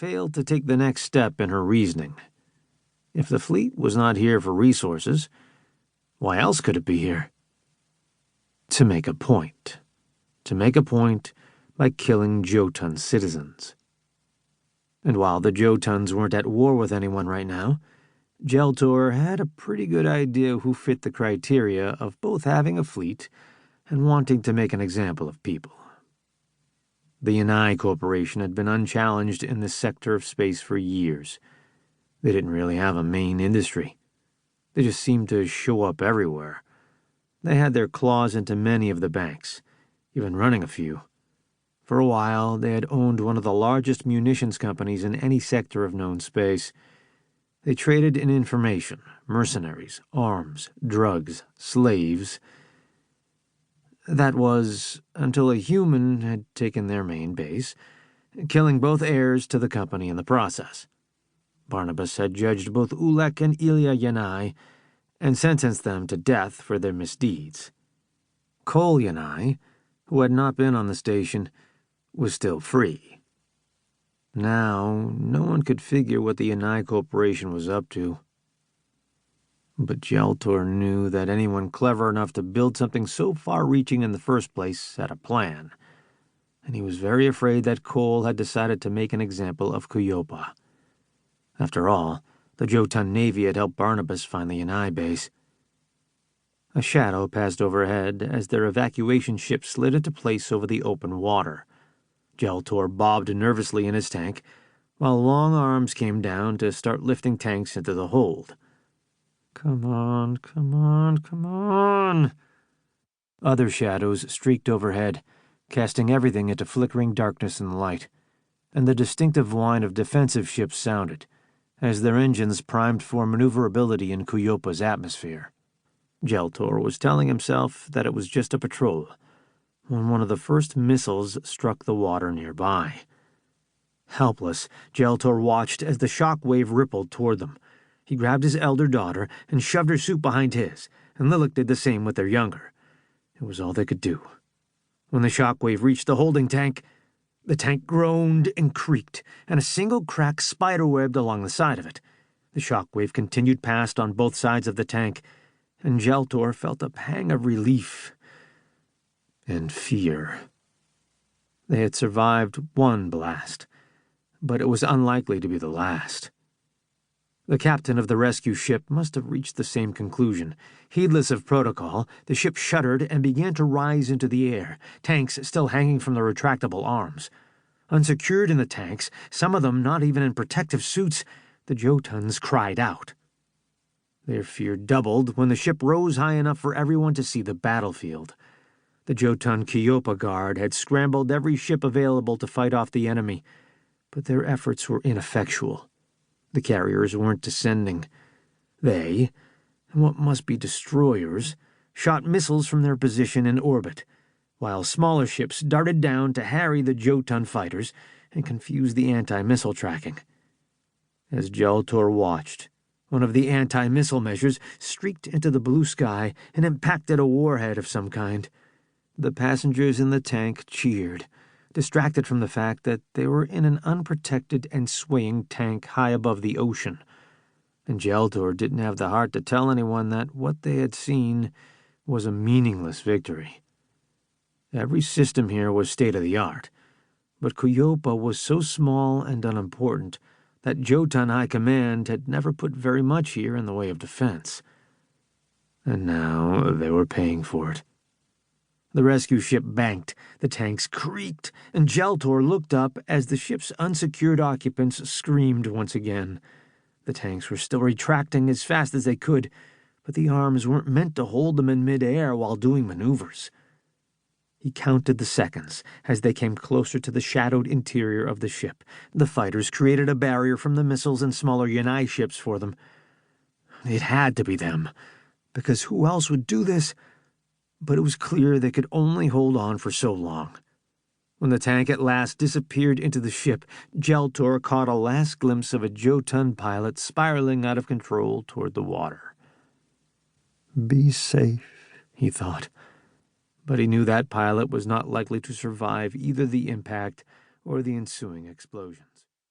failed to take the next step in her reasoning. If the fleet was not here for resources, why else could it be here? To make a point. To make a point by killing Jotun citizens. And while the Jotuns weren't at war with anyone right now, Jeltor had a pretty good idea who fit the criteria of both having a fleet and wanting to make an example of people. The Yennai Corporation had been unchallenged in this sector of space for years. They didn't really have a main industry. They just seemed to show up everywhere. They had their claws into many of the banks, even running a few. For a while, they had owned one of the largest munitions companies in any sector of known space. They traded in information, mercenaries, arms, drugs, slaves. That was until a human had taken their main base, killing both heirs to the company in the process. Barnabas had judged both Ulek and Koel Yennai and sentenced them to death for their misdeeds. Koel Yennai, who had not been on the station, was still free. Now, no one could figure what the Yennai Corporation was up to. But Jeltor knew that anyone clever enough to build something so far-reaching in the first place had a plan, and he was very afraid that Koel had decided to make an example of Ciulla. After all, the Jotun Navy had helped Barnabas find the Yennai base. A shadow passed overhead as their evacuation ship slid into place over the open water. Jeltor bobbed nervously in his tank, while long arms came down to start lifting tanks into the hold. Come on, come on, come on. Other shadows streaked overhead, casting everything into flickering darkness and light, and the distinctive whine of defensive ships sounded, as their engines primed for maneuverability in Ciulla's atmosphere. Jeltor was telling himself that it was just a patrol, when one of the first missiles struck the water nearby. Helpless, Jeltor watched as the shock wave rippled toward them. He grabbed his elder daughter and shoved her suit behind his, and Lilac did the same with their younger. It was all they could do. When the shock wave reached the holding tank, the tank groaned and creaked, and a single crack spiderwebbed along the side of it. The shock wave continued past on both sides of the tank, and Jeltor felt a pang of relief and fear. They had survived one blast, but it was unlikely to be the last. The captain of the rescue ship must have reached the same conclusion. Heedless of protocol, the ship shuddered and began to rise into the air, tanks still hanging from the retractable arms. Unsecured in the tanks, some of them not even in protective suits, the Jotuns cried out. Their fear doubled when the ship rose high enough for everyone to see the battlefield. The Jotun Ciulla Guard had scrambled every ship available to fight off the enemy, but their efforts were ineffectual. The carriers weren't descending. They, what must be destroyers, shot missiles from their position in orbit, while smaller ships darted down to harry the Jotun fighters and confuse the anti-missile tracking. As Jeltor watched, one of the anti-missile measures streaked into the blue sky and impacted a warhead of some kind. The passengers in the tank cheered, distracted from the fact that they were in an unprotected and swaying tank high above the ocean, and Jeltor didn't have the heart to tell anyone that what they had seen was a meaningless victory. Every system here was state-of-the-art, but Ciulla was so small and unimportant that Jotun High Command had never put very much here in the way of defense. And now they were paying for it. The rescue ship banked, the tanks creaked, and Jeltor looked up as the ship's unsecured occupants screamed once again. The tanks were still retracting as fast as they could, but the arms weren't meant to hold them in mid-air while doing maneuvers. He counted the seconds as they came closer to the shadowed interior of the ship. The fighters created a barrier from the missiles and smaller Yennai ships for them. It had to be them, because who else would do this? But it was clear they could only hold on for so long. When the tank at last disappeared into the ship, Jeltor caught a last glimpse of a Jotun pilot spiraling out of control toward the water. Be safe, he thought. But he knew that pilot was not likely to survive either the impact or the ensuing explosion.